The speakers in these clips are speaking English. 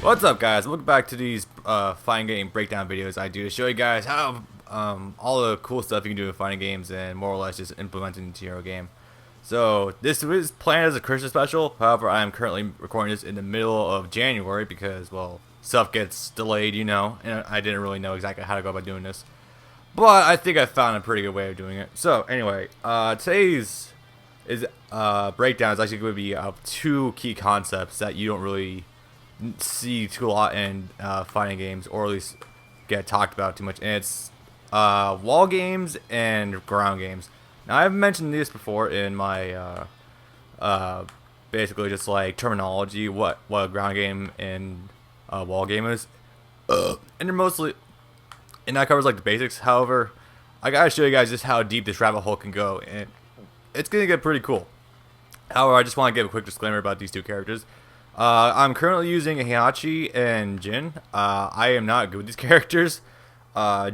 What's up, guys? Welcome back to these fighting game breakdown videos I do to show you guys how all the cool stuff you can do in fighting games and more or less just implement it into your game. So this was planned as a Christmas special. However, I am currently recording this in the middle of January because, well, stuff gets delayed, you know, and I didn't really know exactly how to go about doing this. But I think I found a pretty good way of doing it. So anyway, today's breakdown is actually going to be two key concepts that you don't really see too a lot in fighting games, or at least get talked about too much, and it's wall games and ground games. Now, I've mentioned this before in my basically just like terminology, what a ground game and wall game is, and they're mostly, and that covers like the basics. However, I gotta show you guys just how deep this rabbit hole can go, and it's gonna get pretty cool. However, I just want to give a quick disclaimer about these two characters. I'm currently using Heihachi and Jin. I am not good with these characters.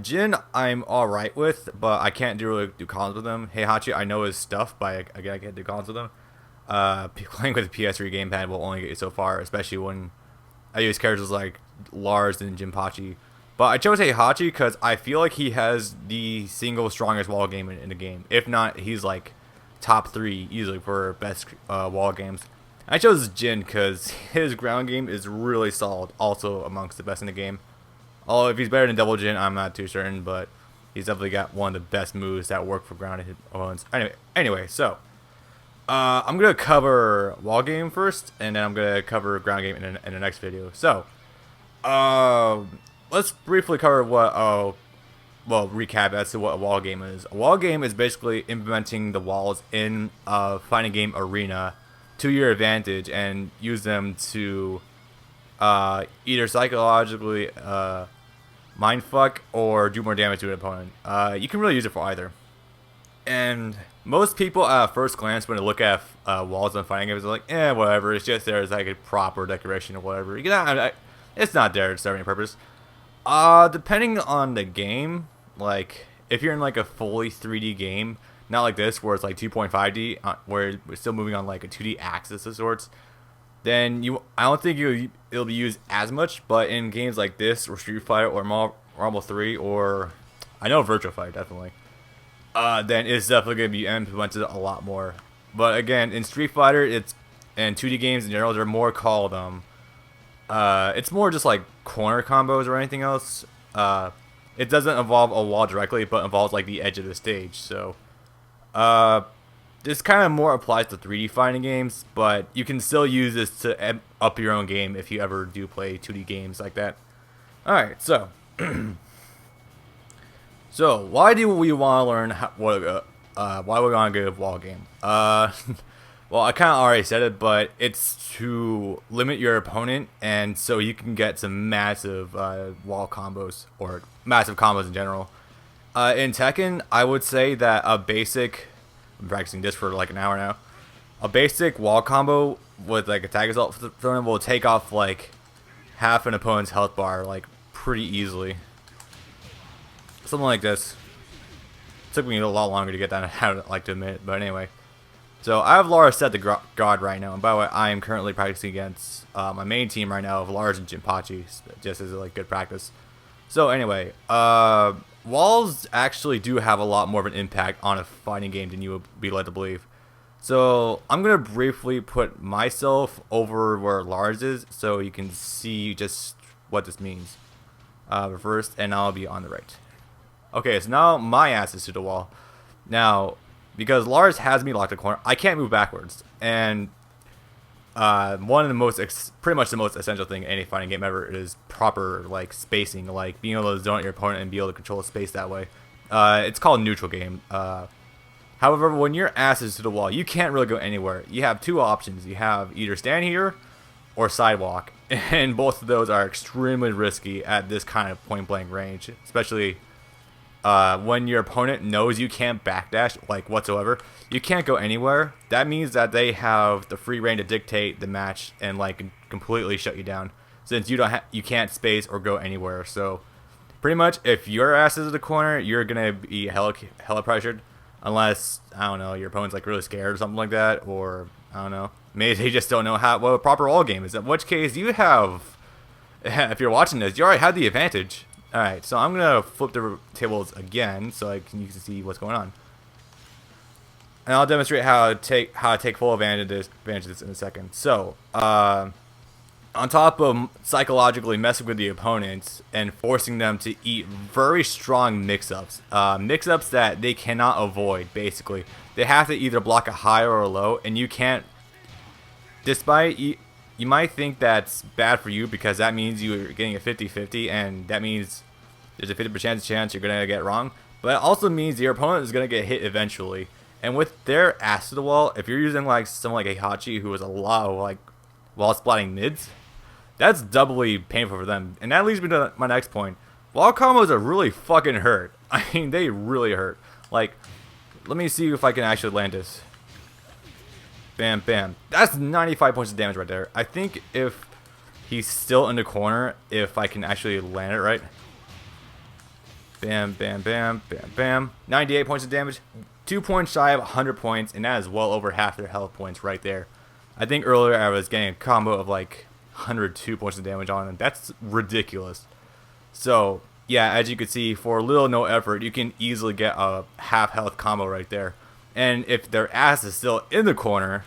Jin, I'm alright with, but I can't really do combos with him. Heihachi, I know his stuff, but again, I can't do combos with him. Playing with the PS3 gamepad will only get you so far, especially when I use characters like Lars and Jinpachi. But I chose Heihachi because I feel like he has the single strongest wall game in the game. If not, he's like top 3 easily for best wall games. I chose Jin because his ground game is really solid, also amongst the best in the game. Although if he's better than Double Jin, I'm not too certain, but he's definitely got one of the best moves that work for grounded opponents. Anyway, so I'm gonna cover wall game first, and then I'm gonna cover ground game in the next video. So let's briefly cover what recap as to what a wall game is. A wall game is basically implementing the walls in a fighting game arena to your advantage and use them to either psychologically mindfuck or do more damage to an opponent. You can really use it for either. And most people at first glance, when they look at walls in fighting games, are like, whatever, it's just there as like a prop or decoration or whatever. It's not there to serve any purpose. Depending on the game, like if you're in like a fully 3D game, not like this, where it's like 2.5D, where we're still moving on like a 2D axis of sorts, then I don't think it'll be used as much. But in games like this, or Street Fighter, or Marvel 3, or I know Virtua Fighter definitely, then it's definitely going to be implemented a lot more. But again, in Street Fighter, and 2D games in general, they're more called it's more just like corner combos or anything else. It doesn't involve a wall directly, but involves like the edge of the stage. So this kind of more applies to 3D fighting games, but you can still use this to up your own game if you ever do play 2D games like that. Alright, so so why do we want to learn why we want to go to wall game? Well, I kind of already said it, but it's to limit your opponent, and so you can get some massive wall combos, or massive combos in general. In Tekken, I would say that I'm practicing this for like an hour now, a basic wall combo with like a tag assault thrown will take off like half an opponent's health bar like pretty easily. Something like this. It took me a lot longer to get that out, I'd like to admit, but anyway. So I have Lars set to God right now, and by the way, I am currently practicing against my main team right now of Lars and Jinpachi, just as like good practice. So anyway, walls actually do have a lot more of an impact on a fighting game than you would be led to believe. So I'm gonna briefly put myself over where Lars is, so you can see just what this means. First, and I'll be on the right. Okay, so now my ass is to the wall. Now, because Lars has me locked in a corner, I can't move backwards. And one of the pretty much the most essential thing in any fighting game ever is proper like spacing, like being able to zone out your opponent and be able to control the space that way. It's called neutral game. However, when your ass is to the wall, you can't really go anywhere. You have two options. You have either stand here or sidewalk, and both of those are extremely risky at this kind of point blank range, especially when your opponent knows you can't backdash like whatsoever. You can't go anywhere. That means that they have the free reign to dictate the match and like completely shut you down, since you can't space or go anywhere. So pretty much, if your ass is in the corner, you're gonna be hella pressured, unless I don't know, your opponent's like really scared or something like that, or I don't know, maybe they just don't know what a proper all game is. In which case, you have if you're watching this, you already have the advantage. All right, so I'm gonna flip the tables again so you can see what's going on, and I'll demonstrate how to take full advantage of this in a second. So, on top of psychologically messing with the opponents and forcing them to eat very strong mix-ups, mix-ups that they cannot avoid. Basically, they have to either block a high or a low, and you can't. Despite you might think that's bad for you because that means you're getting a 50-50, and that means there's a 50% chance you're going to get wrong. But it also means your opponent is going to get hit eventually. And with their ass to the wall, if you're using like someone like Heihachi, who has a lot of like wall splatting mids, that's doubly painful for them. And that leads me to my next point. Wall combos are really fucking hurt. I mean, they really hurt. Like, let me see if I can actually land this. Bam, bam. That's 95 points of damage right there. I think if he's still in the corner, if I can actually land it right. Bam, bam, bam, bam, bam. 98 points of damage. 2 points shy of 100 points, and that is well over half their health points right there. I think earlier I was getting a combo of like 102 points of damage on him. That's ridiculous. So, yeah, as you can see, for little or no effort, you can easily get a half health combo right there. And if their ass is still in the corner,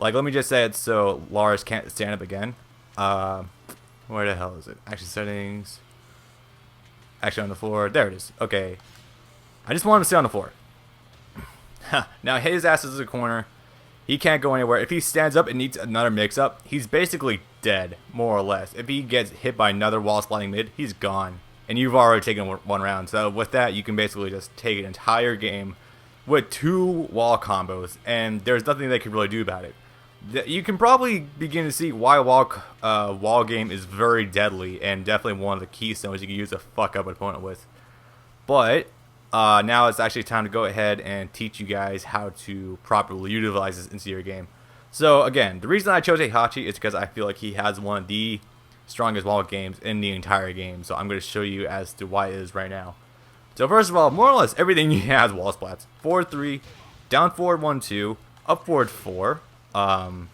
like, let me just say it so Lars can't stand up again. Where the hell is it? Action settings. Action on the floor. There it is. Okay. I just want him to stay on the floor. Now, his ass is in the corner. He can't go anywhere. If he stands up and needs another mix-up, he's basically dead, more or less. If he gets hit by another wall splatting mid, he's gone. And you've already taken one round. So with that, you can basically just take an entire game with 2 wall combos, and there's nothing they can really do about it. You can probably begin to see why wall game is very deadly, and definitely one of the keystones you can use to fuck up an opponent with. But now it's actually time to go ahead and teach you guys how to properly utilize this into your game. So again, the reason I chose Heihachi is because I feel like he has one of the strongest wall games in the entire game. So I'm going to show you as to why it is right now. So first of all, more or less everything he has wall splats. Forward 3, down forward 1, 2, up forward 4. What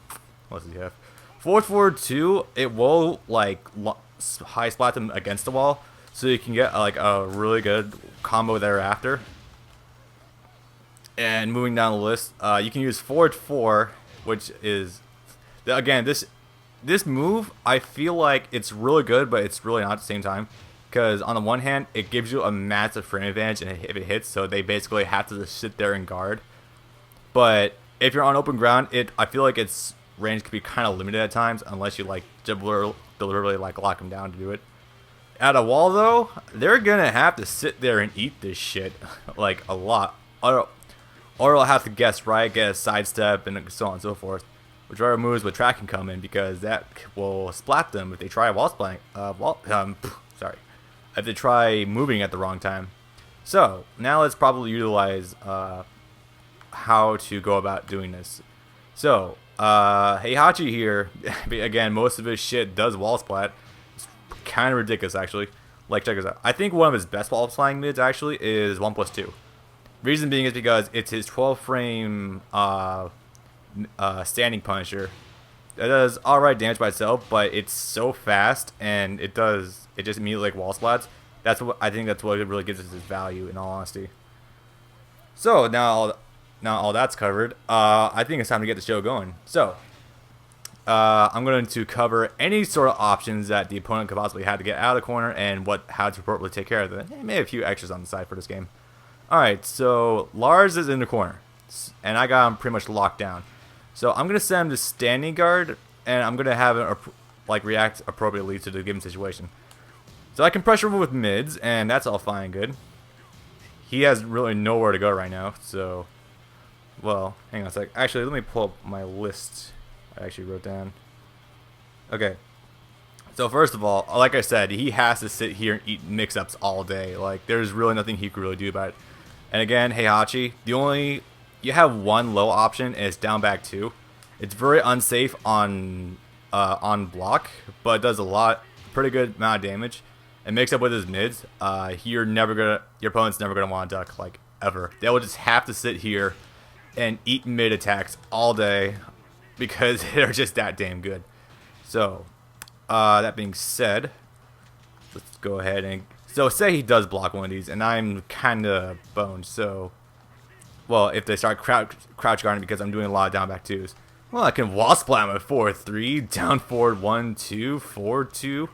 does he have? Forward 2, it will like high splat them against the wall, so you can get like a really good combo thereafter. And moving down the list, you can use forward 4, which is, again, this move, I feel like it's really good, but it's really not at the same time. Because on the one hand, it gives you a massive frame advantage if it hits, so they basically have to just sit there and guard. But if you're on open ground, I feel like its range could be kind of limited at times, unless you like deliberately like lock them down to do it. At a wall though, they're gonna have to sit there and eat this shit like a lot, or they'll have to guess right, get a sidestep, and so on and so forth. Whichever moves with tracking come in, because that will splat them if they try wall splatting. If they try moving at the wrong time. So now let's probably utilize how to go about doing this. So Heihachi here, again, most of his shit does wall splat. It's kind of ridiculous actually. Like, check this out. I think one of his best wall splatting mids actually is 1+2. Reason being is because it's his 12 frame standing punisher. It does alright damage by itself, but it's so fast and it just immediately like wall splats. I think that's what it really gives us its value, in all honesty. So now all that's covered, I think it's time to get the show going. So I'm going to cover any sort of options that the opponent could possibly have to get out of the corner, and how to appropriately take care of it. Maybe a few extras on the side for this game. Alright, so Lars is in the corner, and I got him pretty much locked down. So I'm going to send him to standing guard, and I'm going to have him react appropriately to the given situation. So I can pressure him with mids, and that's all fine and good. He has really nowhere to go right now, so... Well, hang on a sec. Actually, let me pull up my list I actually wrote down. Okay. So first of all, like I said, he has to sit here and eat mix-ups all day. Like, there's really nothing he can really do about it. And again, Heihachi, you have one low option, and it's down back 2. It's very unsafe on block, but it does pretty good amount of damage. And mix up with his mids, your opponent's never gonna want to duck, like, ever. They will just have to sit here and eat mid attacks all day because they're just that damn good. So That being said, let's go ahead and... So say he does block one of these, and I'm kind of boned, so... Well, if they start crouch guarding because I'm doing a lot of down back twos. Well, I can wall splat him at 4-3, down forward 1-2, forward 2.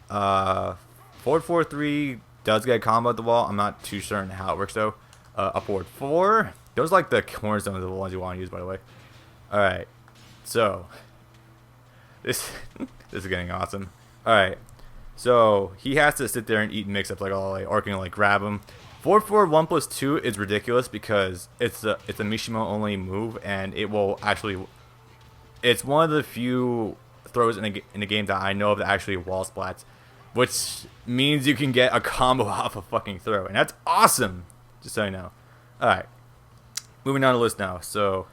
Forward 4-3 does get a combo at the wall. I'm not too certain how it works though. Upward 4. Those are like the cornerstones of the ones you want to use, by the way. Alright, so... This is getting awesome. Alright, so he has to sit there and eat mix-ups like all day, or can like grab him. 4-4 1+2 is ridiculous because it's a Mishima only move, and it will actually... It's one of the few throws in the game that I know of that actually wall splats, which means you can get a combo off a fucking throw, and that's awesome. Just so you know. All right, moving down the list now. So,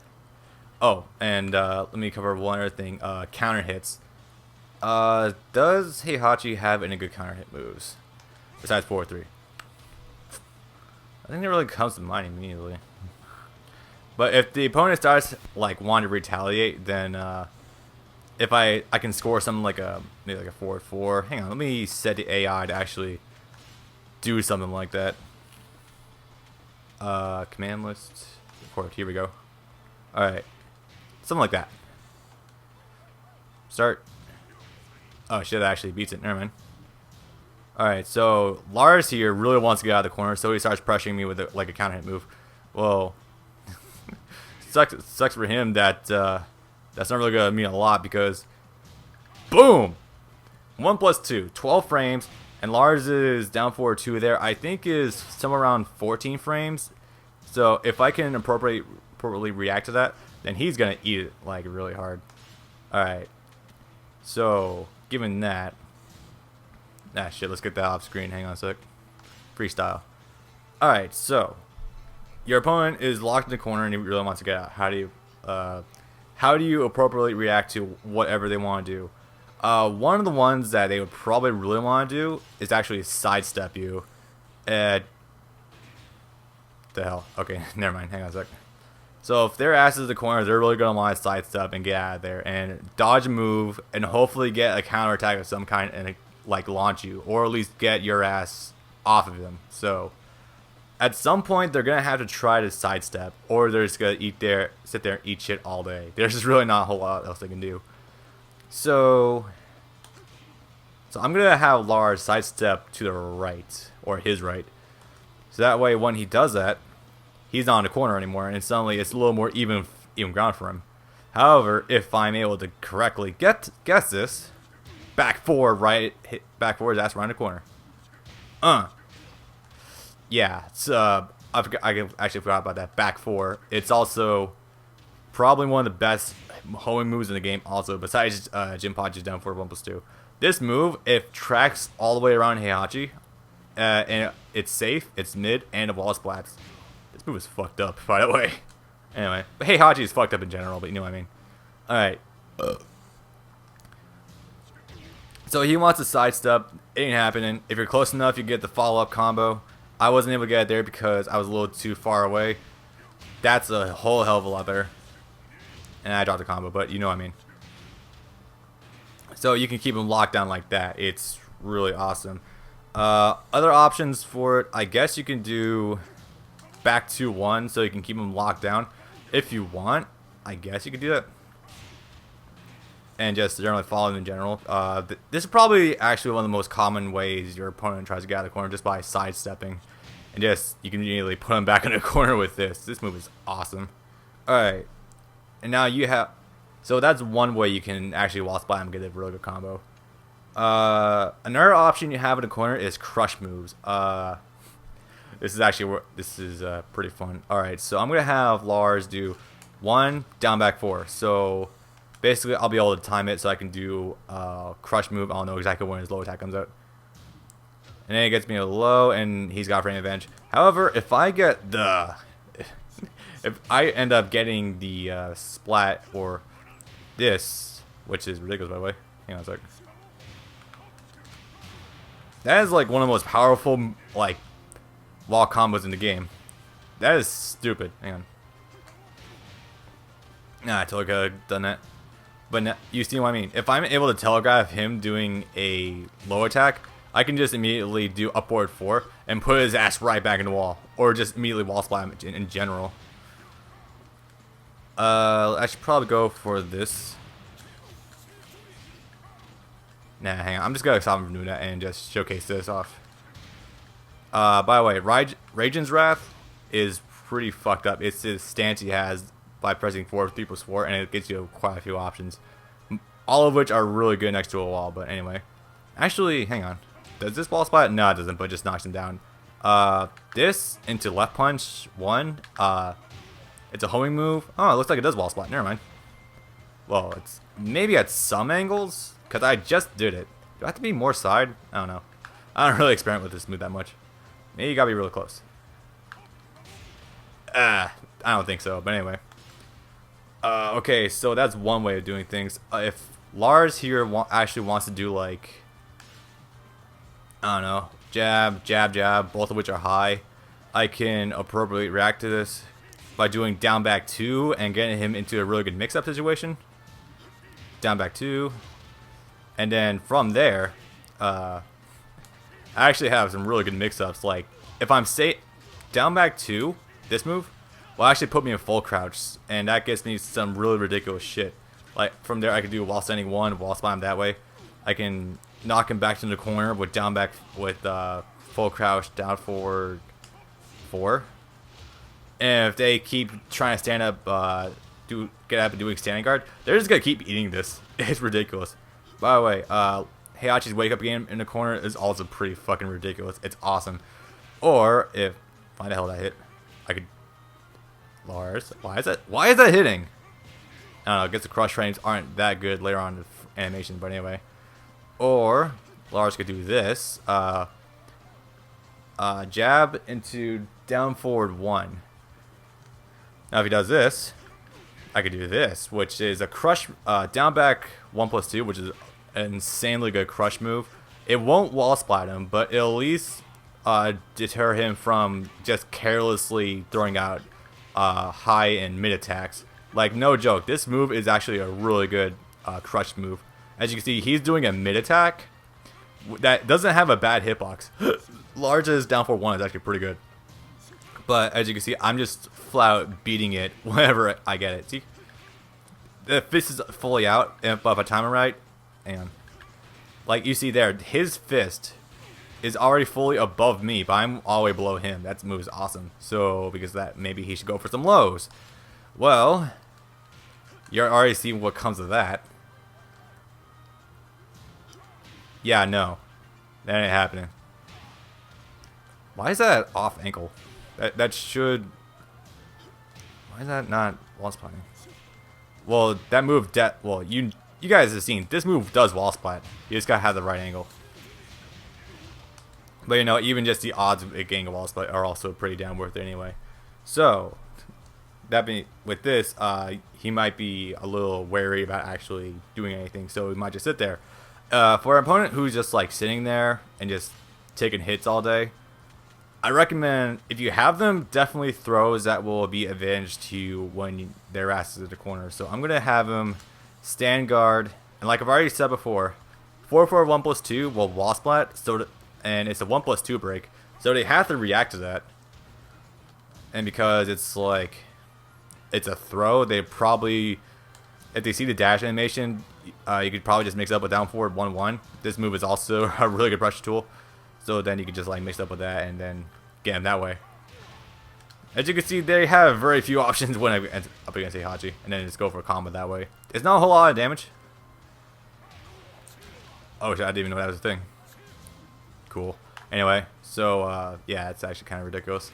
oh, and let me cover one other thing. Counter hits. Does Heihachi have any good counter hit moves besides 4-3? I think that really comes to mind immediately. But if the opponent starts like wanting to retaliate, then if I can score something like maybe like a 4-4. Hang on, let me set the AI to actually do something like that. Command list. Record. Here we go. All right, something like that. Start. Oh shit! That actually beats it. Never mind. Alright, so Lars here really wants to get out of the corner, so he starts pressuring me with like a counter hit move. Well, sucks for him that that's not really going to mean a lot because, boom! 1+2, 12 frames, and Lars is down forward 2 there. I think is somewhere around 14 frames. So if I can appropriately react to that, then he's going to eat it like really hard. Alright, so given that, ah, shit, let's get that off screen. Hang on a sec. Freestyle. Alright, so your opponent is locked in the corner and he really wants to get out. How do you appropriately react to whatever they want to do? One of the ones that they would probably really want to do is actually sidestep you. The hell? Okay, never mind. Hang on a sec. So if their ass is the corner, they're really going to want to sidestep and get out of there and dodge a move and hopefully get a counterattack of some kind and like launch you, or at least get your ass off of them. So at some point they're gonna have to try to sidestep, or they're just gonna sit there and eat shit all day. There's just really not a whole lot else they can do. So I'm gonna have Lars sidestep to the right, or his right, so that way when he does that, he's not in the corner anymore, and suddenly it's a little more even ground for him. However, if I'm able to correctly guess this, back four, right, hit back four, that's around the corner. Yeah, it's I actually forgot about that. Back four. It's also probably one of the best homing moves in the game. Also, besides Jinpachi's down forward 1+2. This move, it tracks all the way around Heihachi, and it's safe, it's mid, and the wall splats. This move is fucked up, by the way. Anyway, but Heihachi is fucked up in general, but you know what I mean. All right. So he wants to sidestep. It ain't happening. If you're close enough, you get the follow-up combo. I wasn't able to get it there because I was a little too far away. That's a whole hell of a lot better. And I dropped the combo, but you know what I mean. So you can keep him locked down like that. It's really awesome. Other options for it, I guess you can do back 2-1 so you can keep him locked down. If you want, I guess you could do that. And just generally follow them in general. This is probably actually one of the most common ways your opponent tries to get out of the corner, just by sidestepping. And just, you can immediately put him back in the corner with this. This move is awesome. Alright. And now you have... So that's one way you can actually wall splat and get a really good combo. Another option you have in the corner is crush moves. This is actually... This is pretty fun. Alright, so I'm going to have Lars do 1, down back 4. So... Basically, I'll be able to time it so I can do crush move. I'll know exactly when his low attack comes out. And then it gets me a low, and he's got frame advantage. However, if I get the... if I end up getting the splat or this, which is ridiculous, by the way. Hang on a sec. That is like one of the most powerful like wall combos in the game. That is stupid. Hang on. Nah, I totally could have done that. But you see what I mean? If I'm able to telegraph him doing a low attack, I can just immediately do upward 4 and put his ass right back in the wall. Or just immediately wall splat him in general. I should probably go for this. Nah, hang on. I'm just gonna stop him from doing that and just showcase this off. By the way, Raijin's Wrath is pretty fucked up. It's this stance he has by pressing 3+4, and it gives you quite a few options. All of which are really good next to a wall, but anyway. Actually, hang on. Does this wall splat? No, it doesn't, but it just knocks him down. This into left punch 1. It's a homing move. Oh, it looks like it does wall splat. Never mind. Well, it's maybe at some angles, because I just did it. Do I have to be more side? I don't know. I don't really experiment with this move that much. Maybe you gotta be really close. I don't think so, but anyway. Okay, so that's one way of doing things. If Lars here actually wants to do like, I don't know, jab, jab, jab, both of which are high, I can appropriately react to this by doing down back 2 and getting him into a really good mix-up situation. Down back 2. And then from there, I actually have some really good mix-ups. Like, if I'm down back 2, this move will actually put me in full crouch, and that gets me some really ridiculous shit. Like, from there I can do wall standing 1, wall spot him that way. I can knock him back to the corner with down back with full crouch, down forward 4. And if they keep trying to stand up, get up and doing standing guard, they're just gonna keep eating this. It's ridiculous. By the way, Heihachi's wake up game in the corner is also pretty fucking ridiculous. It's awesome. Or if why the hell did I hit? I could Lars. Why is that hitting? I don't know. I guess the crush frames aren't that good later on in the animation, but anyway. Or Lars could do this. Jab into down forward 1. Now if he does this, I could do this, which is a crush down back 1+2, which is an insanely good crush move. It won't wall splat him, but it'll at least deter him from just carelessly throwing out high and mid attacks. Like, no joke, this move is actually a really good crush move. As you can see, he's doing a mid attack that doesn't have a bad hitbox. Lars' down forward 1 is actually pretty good. But as you can see, I'm just flat out beating it whenever I get it. See? The fist is fully out, but if I time it right, and like you see there, his fist is already fully above me, but I'm all the way below him. That move is awesome. So, because of that, maybe he should go for some lows. Well, you're already seeing what comes of that. Yeah, no. That ain't happening. Why is that off ankle? That should... Why is that not wall splatting? Well, that move... Well, you guys have seen. This move does wall splat. You just gotta have the right angle. But, you know, even just the odds of it getting a wall splat are also pretty damn worth it anyway. So, that being... With this, he might be a little wary about actually doing anything. So, he might just sit there. For an opponent who's just, like, sitting there and just taking hits all day... I recommend, if you have them, definitely throws that will be advantage to you when their ass is at the corner. So I'm going to have him stand guard. And like I've already said before, 4-4 1+2 will wall splat, and it's a 1+2 break. So they have to react to that. And because it's like, it's a throw, they probably, if they see the dash animation, you could probably just mix up with down forward 1-1. This move is also a really good pressure tool. So then you can just like mix up with that and then get him that way. As you can see, they have very few options when I end up against Heihachi, and then just go for a combo that way. It's not a whole lot of damage. Oh shit, I didn't even know that was a thing. Cool. Anyway, so yeah, it's actually kind of ridiculous.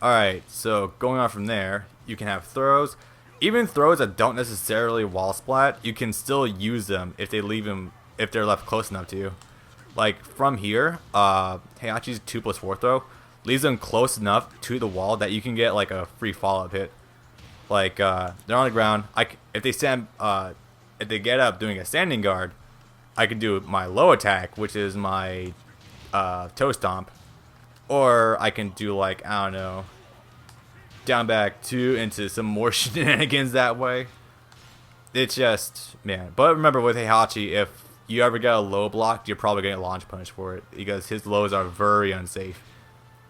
Alright, so going on from there, you can have throws. Even throws that don't necessarily wall splat, you can still use them if they're left close enough to you. Like, from here, Heihachi's 2+4 throw leaves them close enough to the wall that you can get, like, a free follow-up hit. Like, they're on the ground. If they get up doing a standing guard, I can do my low attack, which is my toe stomp. Or I can do, like, I don't know, down back 2 into some more shenanigans that way. it's just, man. But remember with Heihachi, if you ever get a low block, you're probably getting a launch punish for it because his lows are very unsafe.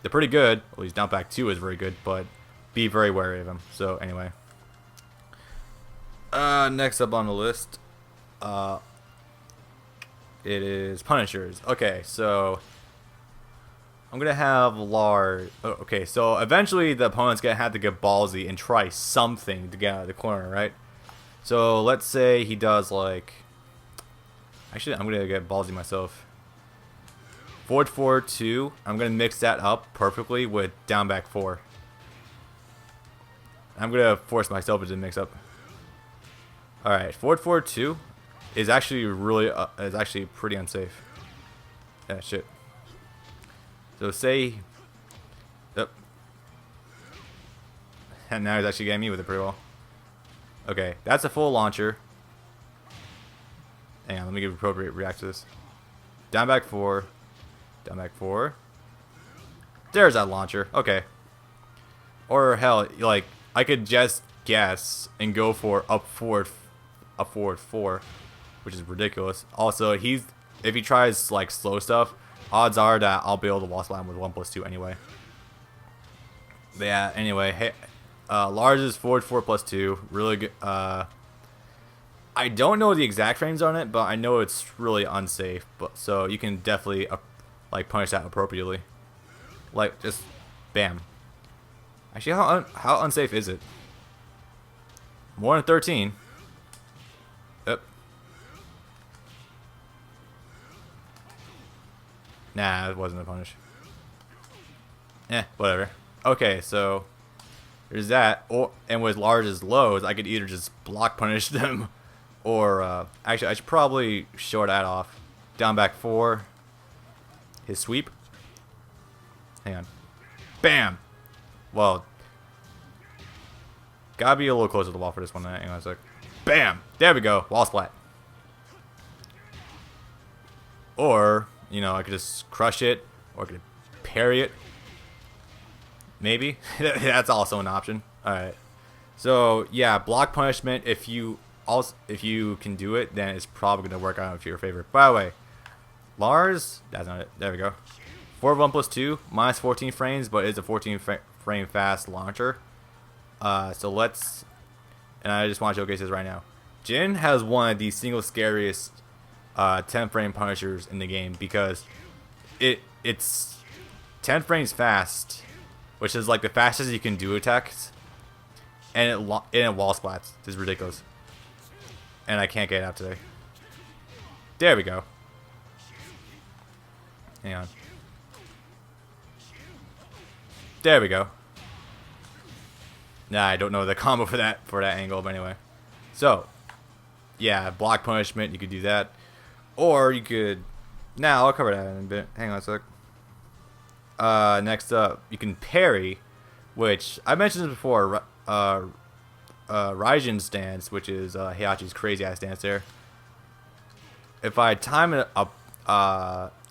They're pretty good. Well, he's down back 2 is very good, but be very wary of him. So anyway, next up on the list, it is punishers. Okay, so I'm gonna have large. Oh, okay, so eventually the opponent's gonna have to get ballsy and try something to get out of the corner, right? So let's say he does like. Actually, I'm gonna get ballsy myself. Forward 4-2. I'm gonna mix that up perfectly with down back 4. I'm gonna force myself into the mix up. All right, forward 4-2 is actually really is actually pretty unsafe. Yeah, shit. So say, yep. And now he's actually getting me with it pretty well. Okay, that's a full launcher. Hang on, let me give appropriate react to this. Down back 4. Down back 4. There's that launcher. Okay. Or hell, like I could just guess and go for up forward 4, which is ridiculous. Also, if he tries like slow stuff, odds are that I'll be able to wall slam with 1+2 anyway. But yeah. Anyway, hey, large is forward 4+2. Really good. I don't know the exact frames on it, but I know it's really unsafe. But so you can definitely like punish that appropriately. Like just bam. Actually, how unsafe is it? More than 13. Yep. Nah, it wasn't a punish. Whatever. Okay, so there's that. And with large as lows, I could either just block punish them. Or, actually, I should probably show that off. Down back 4. His sweep. Hang on. Bam! Well, gotta be a little closer to the wall for this one. Hang on a sec. Bam! There we go. Wall splat. Or, you know, I could just crush it. Or I could parry it. Maybe. That's also an option. Alright. So, yeah, block punishment, if you can do it, then it's probably going to work out in your favor. By the way, Lars, that's not it. There we go. 4+1+2, minus 14 frames, but it's a 14 frame fast launcher. So let's, and I just want to showcase this right now. Jin has one of the single scariest 10 frame punishers in the game because it's 10 frames fast, which is like the fastest you can do attacks, and it wall splats. This is ridiculous. And I can't get it out today. There we go. Hang on. There we go. Nah, I don't know the combo for that angle, but anyway. So, yeah, block punishment, you could do that. Or you could... Now, I'll cover that in a bit. Hang on a sec. Next up, you can parry, which I mentioned this before. Raijin's stance, which is Heihachi's crazy ass stance there. If I time it up,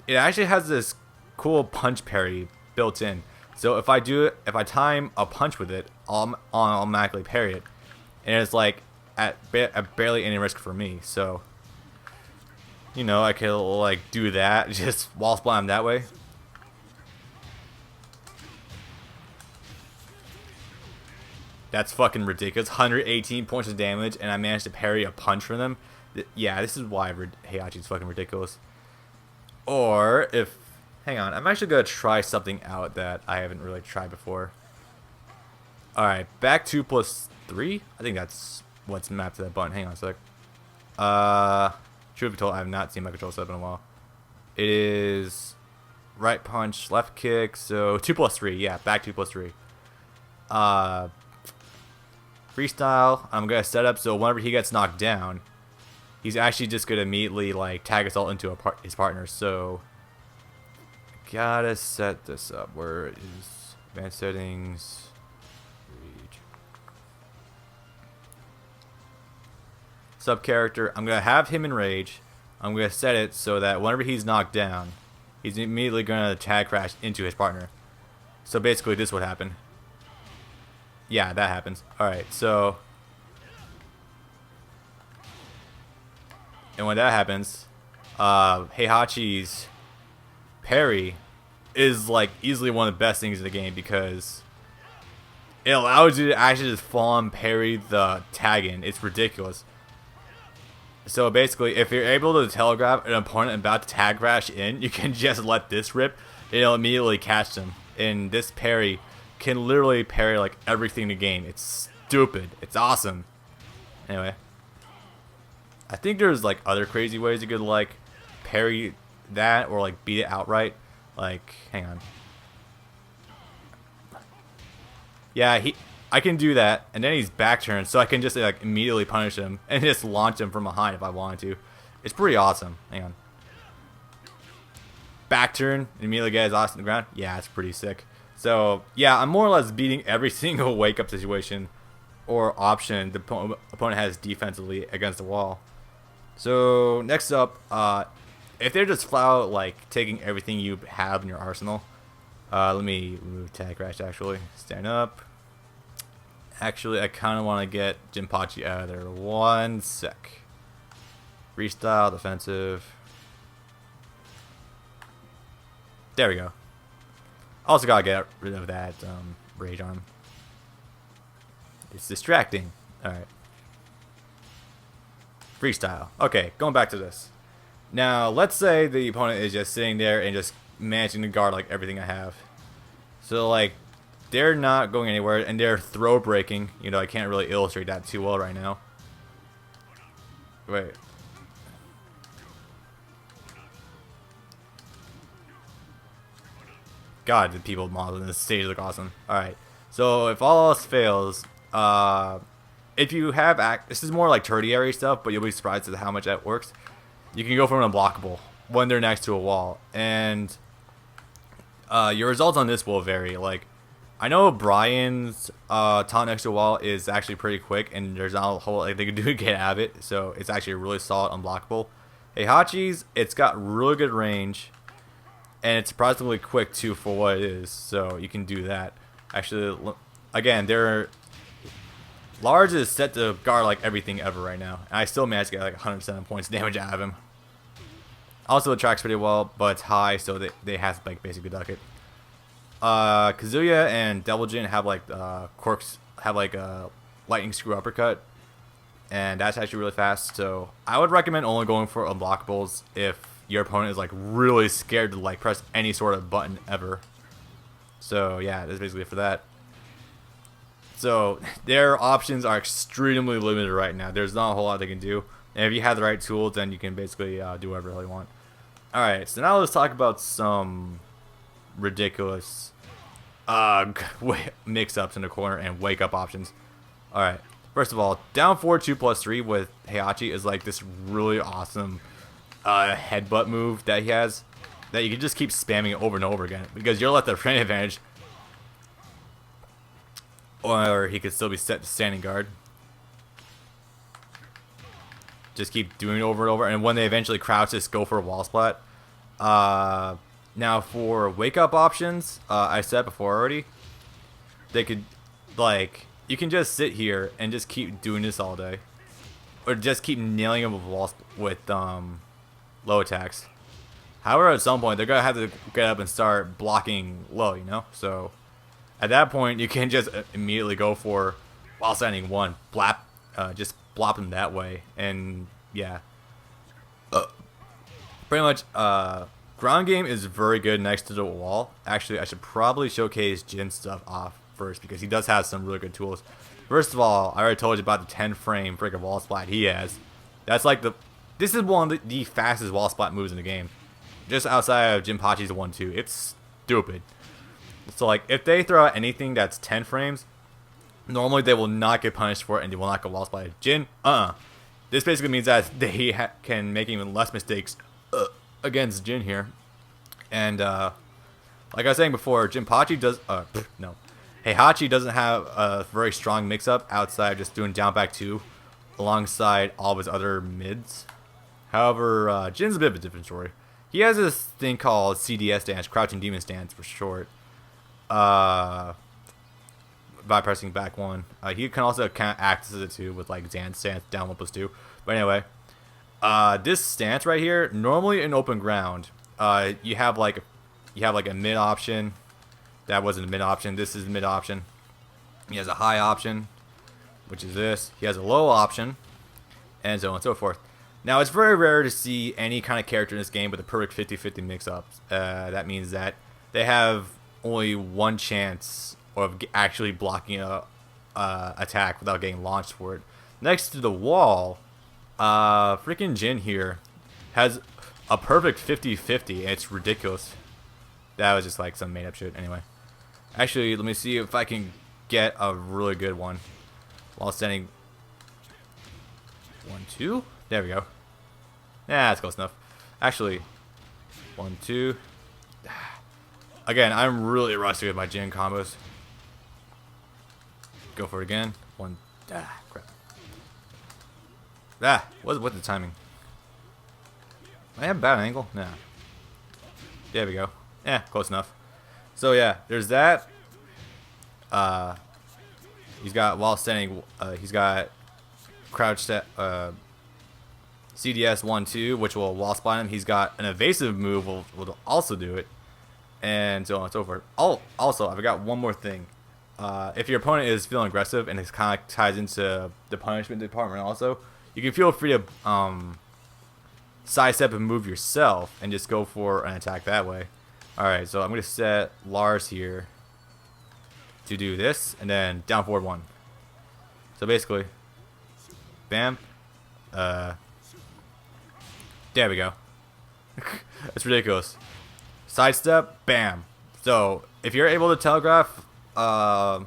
it actually has this cool punch parry built in. So if I time a punch with it, I'll automatically parry it, and it's like at barely any risk for me. So, you know, I could like do that, just wall splat him that way. That's fucking ridiculous. 118 points of damage, and I managed to parry a punch from them. Yeah, this is why Heihachi's fucking ridiculous. Or if... Hang on, I'm actually going to try something out that I haven't really tried before. Alright, back 2+3? I think that's what's mapped to that button. Hang on a sec. Truth be told, I have not seen my control setup in a while. It is right punch, left kick, so 2+3. Yeah, back 2+3. Freestyle, I'm going to set up so whenever he gets knocked down, he's actually just going to immediately like tag assault into his partner. So, gotta set this up. Where is advanced settings? Sub character, I'm going to have him in rage. I'm going to set it so that whenever he's knocked down, he's immediately going to tag crash into his partner. So basically this would happen. Yeah, that happens. Alright, so And when that happens, Heihachi's parry is like easily one of the best things in the game because it allows you to actually just fall on parry the tag in. It's ridiculous. So basically, if you're able to telegraph an opponent about to tag crash in, you can just let this rip. It'll immediately catch them. And this parry can literally parry like everything in the game. It's stupid. It's awesome. Anyway, I think there's like other crazy ways you could like parry that or like beat it outright. Like, hang on. Yeah, I can do that, and then he's back turned, so I can just like immediately punish him and just launch him from behind if I wanted to. It's pretty awesome. Hang on. Back turn, immediately get his ass on the ground. Yeah, it's pretty sick. So yeah, I'm more or less beating every single wake up situation or option the opponent has defensively against the wall. So next up, if they're just flat out like taking everything you have in your arsenal, let me remove tag crash. Actually, stand up. Actually, I kind of want to get Jinpachi out of there. One sec. Restyle, defensive. There we go. Also gotta get rid of that rage arm. It's distracting. Alright. Freestyle. Okay, going back to this. Now, let's say the opponent is just sitting there and just managing to guard like everything I have. So like, they're not going anywhere and they're throw breaking. You know, I can't really illustrate that too well right now. Wait. God, the people models in this stage look awesome. Alright, so if all else fails, if you have this is more like tertiary stuff, but you'll be surprised at how much that works. You can go for an unblockable when they're next to a wall, and your results on this will vary. Like, I know Brian's taunt next to a wall is actually pretty quick, and there's not a whole like they can do to get out of it, so it's actually a really solid unblockable. Heihachi's, it's got really good range. And it's surprisingly quick too for what it is, so you can do that. Actually, again, Large is set to guard like everything ever right now, and I still managed to get like 107 points damage out of him. Also, it tracks pretty well, but it's high, so they have to like basically duck it. Kazuya and Devil Jin have like a lightning screw uppercut, and that's actually really fast. So I would recommend only going for unblockables if your opponent is like really scared to like press any sort of button ever. So yeah, that's basically it for that. So their options are extremely limited right now. There's not a whole lot they can do. And if you have the right tools, then you can basically do whatever the hell you want. Alright, so now let's talk about some ridiculous mix-ups in the corner and wake-up options. Alright, first of all, down 4-2+3 with Heihachi is like this really awesome headbutt move that he has that you can just keep spamming it over and over again because you'll let the frame advantage, or he could still be set to standing guard. Just keep doing it over and over, and when they eventually crouch, just go for a wall splat. Now for wake up options, I said before already, they could like you can just sit here and just keep doing this all day, or just keep nailing them with walls with low attacks. However, at some point, they're going to have to get up and start blocking low, you know? So, at that point, you can just immediately go for, while standing one, just blop them that way. And, yeah. Pretty much, ground game is very good next to the wall. Actually, I should probably showcase Jin's stuff off first, because he does have some really good tools. First of all, I already told you about the 10 frame freaking wall splat he has. That's like this is one of the fastest wall splat moves in the game. Just outside of Jinpachi's 1-2. It's stupid. So like, if they throw out anything that's 10 frames, normally they will not get punished for it and they will not get wall splatted. Jin, This basically means that they can make even less mistakes against Jin here. And like I was saying before, Jinpachi does, Heihachi doesn't have a very strong mix-up outside of just doing down back 2 alongside all of his other mids. However, Jin's a bit of a different story. He has this thing called CDS stance, Crouching Demon Stance for short. By pressing back 1. He can also kind of act as it too with like Zan stance, down 1+2. But anyway, This stance right here, normally in open ground, you have like a mid option. That wasn't a mid option. This is the mid option. He has a high option, which is this. He has a low option, and so on and so forth. Now, it's very rare to see any kind of character in this game with a perfect 50-50 mix-ups. That means that they have only one chance of actually blocking a attack without getting launched for it. Next to the wall, freaking Jin here has a perfect 50-50, and it's ridiculous. That was just like some made-up shit. Anyway, actually, let me see if I can get a really good one while standing. 1, 2. There we go. Yeah, that's close enough. Actually, 1, 2. Again, I'm really rusty with my Jin combos. Go for it again. 1. Crap. What's the timing? I have a bad angle? Nah. There we go. Yeah, close enough. So yeah, there's that. He's got while standing. He's got crouch set. CDS 1-2, which will wall spot him. He's got an evasive move, will also do it, and so on and so forth. Oh, also, I forgot one more thing. If your opponent is feeling aggressive, and it kind of ties into the punishment department also, you can feel free to sidestep and move yourself, and just go for an attack that way. Alright, so I'm going to set Lars here to do this, and then down forward 1. So basically, bam, there we go. It's ridiculous. Sidestep, bam. So if you're able to telegraph an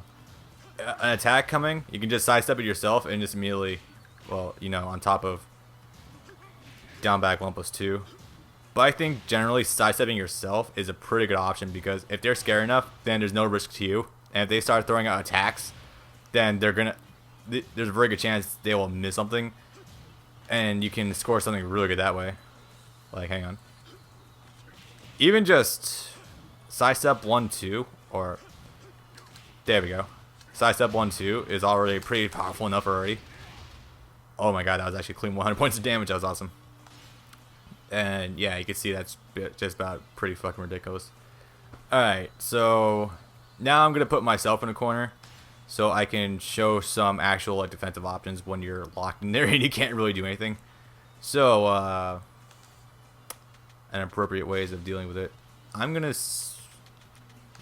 attack coming, you can just sidestep it yourself and just immediately, well, you know, on top of down back 1+2. But I think generally sidestepping yourself is a pretty good option, because if they're scary enough, then there's no risk to you. And if they start throwing out attacks, then there's a very good chance they will miss something, and you can score something really good that way. Like, hang on. Even just sidestep 1-2, or there we go. Sidestep 1-2 is already pretty powerful enough already. Oh my god, that was actually clean 100 points of damage. That was awesome. And yeah, you can see that's just about pretty fucking ridiculous. Alright, so now I'm going to put myself in a corner so I can show some actual like defensive options when you're locked in there and you can't really do anything. So, and appropriate ways of dealing with it. I'm going to...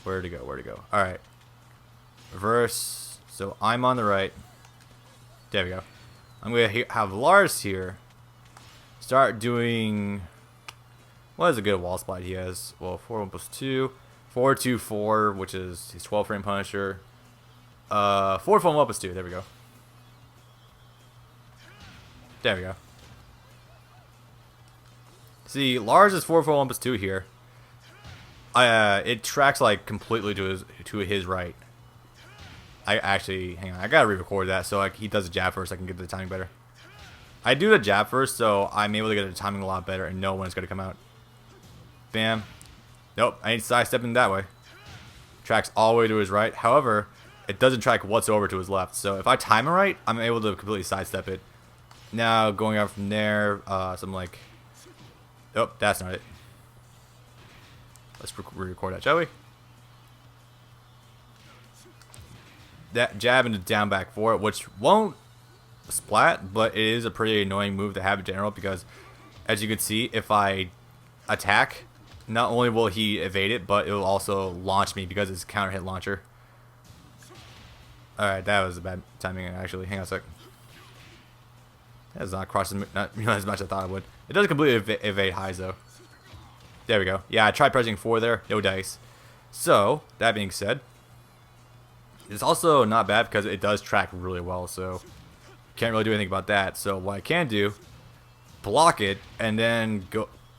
Where to go? Alright. Reverse. So I'm on the right. There we go. I'm going to have Lars here start doing... What is a good wall spot he has? Well, 4-1+2. 4-2-4, which is his 12-frame Punisher. 4-1+2. There we go. There we go. See, Lars is 4-1+2 here. It tracks like completely to his right. I actually, hang on, I gotta re-record that so he does a jab first. I can get the timing better. I do the jab first, so I'm able to get the timing a lot better and know when it's gonna come out. Bam. Nope, I ain't sidestepping that way. Tracks all the way to his right. However, it doesn't track whatsoever to his left. So if I time it right, I'm able to completely sidestep it. Now going out from there, something like... Oh, that's not it. Let's re-record that, shall we? That jab into down back 4, which won't splat, but it is a pretty annoying move to have in general, because as you can see, if I attack, not only will he evade it, but it will also launch me because it's a counter hit launcher. Alright, that was a bad timing actually. Hang on a sec. That does not cross not as much as I thought it would. It does completely evade highs though. There we go. Yeah, I tried pressing 4 there. No dice. So, that being said, it's also not bad because it does track really well, so can't really do anything about that. So what I can do, block it, and then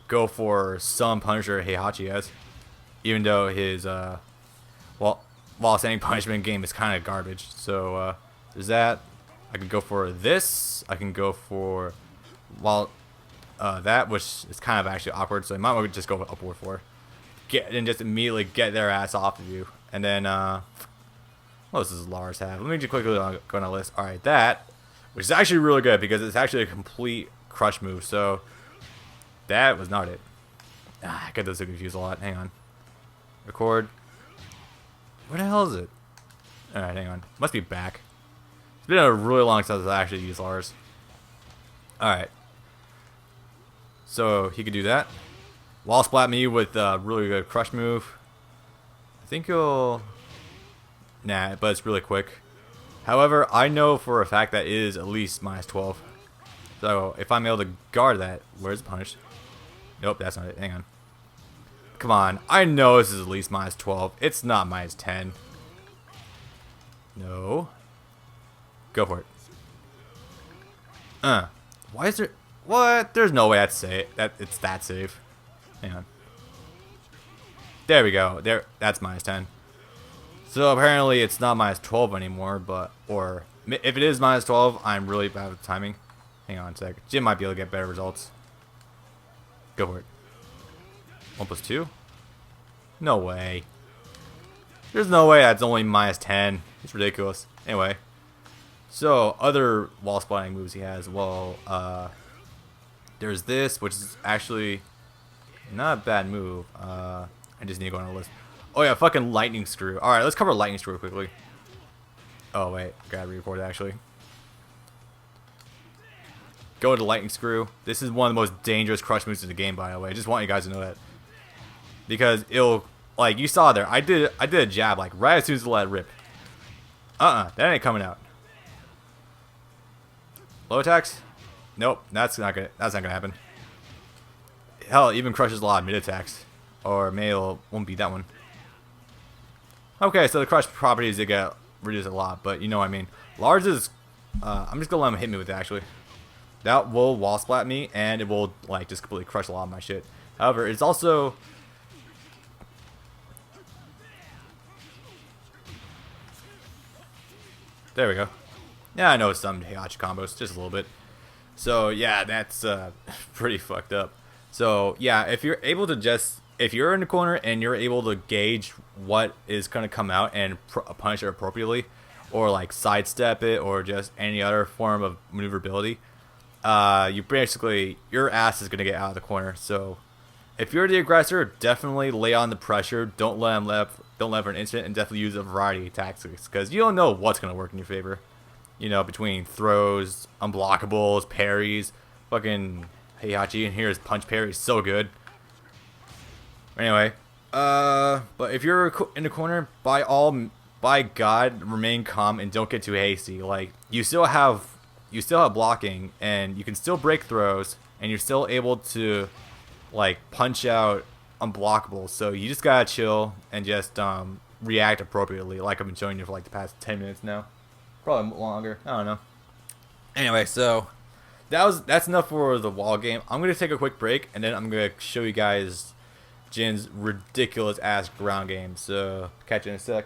go for some Punisher Heihachi has, even though his while standing punishment game is kind of garbage. So there's that. I can go for this. I can go for that, which is kind of actually awkward. So I might want to just go upward for and just immediately get their ass off of you. And then what does Lars have? Let me just quickly go on a list. All right, that, which is actually really good because it's actually a complete crush move. So that was not it. I get those confused a lot. Hang on. Record. Where the hell is it? Alright, hang on. Must be back. It's been a really long time since I actually used Lars. Alright. So he could do that. Wall splat me with a really good crush move. I think he'll... Nah, but it's really quick. However, I know for a fact that it is at least -12. So if I'm able to guard that, where's the punish? Nope, that's not it. Hang on. Come on. I know this is at least -12. It's not -10. No. Go for it. Why is there... What? There's no way that's safe. It's that safe. Hang on. There we go. There. That's -10. So apparently it's not -12 anymore, but... Or... If it is -12, I'm really bad with timing. Hang on a sec. Jim might be able to get better results. Go for it. 1 + 2? No way. There's no way that's only -10. It's ridiculous. Anyway. So, other wall splatting moves he has. Well, there's this, which is actually not a bad move. I just need to go on a list. Oh yeah, fucking lightning screw. Alright, let's cover lightning screw quickly. Oh wait, gotta re-record actually. Go to lightning screw. This is one of the most dangerous crush moves in the game, by the way. I just want you guys to know that. Because it'll, like you saw there, I did a jab like right as soon as I let it rip. That ain't coming out. Low attacks? Nope, that's not gonna happen. Hell, it even crushes a lot of mid attacks. Or maybe it won't be that one. Okay, so the crush properties they get reduced a lot, but you know what I mean. Lars is I'm just gonna let him hit me with it actually. That will wall splat me and it will like just completely crush a lot of my shit. However, it's also there we go. Yeah, I know some Heihachi combos, just a little bit. So yeah, that's pretty fucked up. So yeah, if you're able to just, if you're in the corner and you're able to gauge what is gonna come out and punish it appropriately, or like sidestep it, or just any other form of maneuverability, you basically, your ass is gonna get out of the corner. So if you're the aggressor, definitely lay on the pressure. Don't let for an instant, and definitely use a variety of tactics because you don't know what's gonna work in your favor. You know, between throws, unblockables, parries, fucking Heihachi in here is punch parry, so good. Anyway, but if you're in the corner, by God, remain calm and don't get too hasty. Like you still have blocking, and you can still break throws, and you're still able to like punch out unblockables. So you just gotta chill and just react appropriately, like I've been showing you for like the past 10 minutes now. Probably longer. I don't know. Anyway, so that's enough for the wall game. I'm gonna take a quick break, and then I'm gonna show you guys Jin's ridiculous ass ground game. So catch you in a sec.